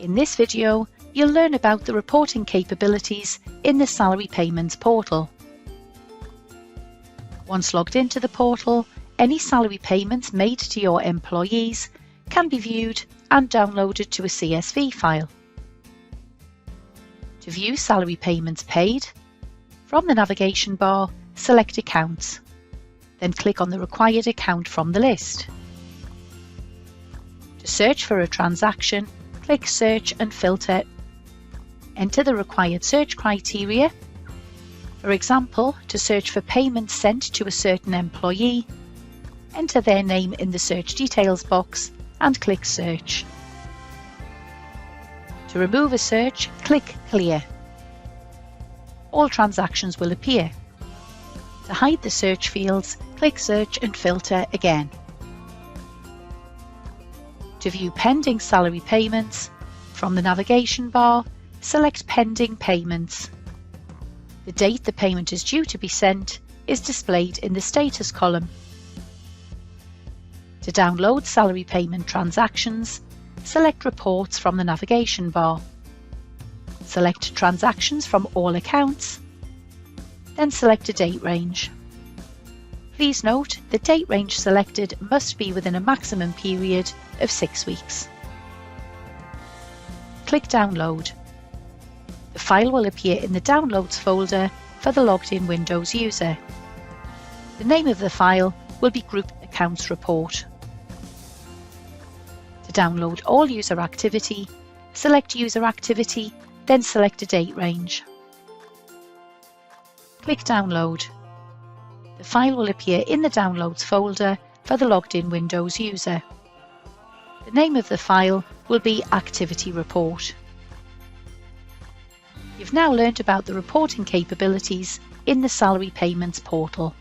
In this video, you'll learn about the reporting capabilities in the Salary Payments portal. Once logged into the portal, any salary payments made to your employees can be viewed and downloaded to a CSV file. To view salary payments paid, from the navigation bar, select Accounts, then click on the required account from the list. To search for a transaction, click Search and Filter. Enter the required search criteria. For example, to search for payments sent to a certain employee, enter their name in the search details box and click Search. To remove a search, click Clear. All transactions will appear. To hide the search fields, click Search and Filter again. To view pending salary payments, from the navigation bar, select Pending Payments. The date the payment is due to be sent is displayed in the status column. To download salary payment transactions, select Reports from the navigation bar. Select Transactions from all accounts, then select a date range. Please note the date range selected must be within a maximum period of 6 weeks. Click Download. The file will appear in the Downloads folder for the logged in Windows user. The name of the file will be Group Accounts Report. To download all user activity, select User Activity, then select a date range. Click Download. The file will appear in the Downloads folder for the logged in Windows user. The name of the file will be Activity Report. You've now learnt about the reporting capabilities in the Salary Payments portal.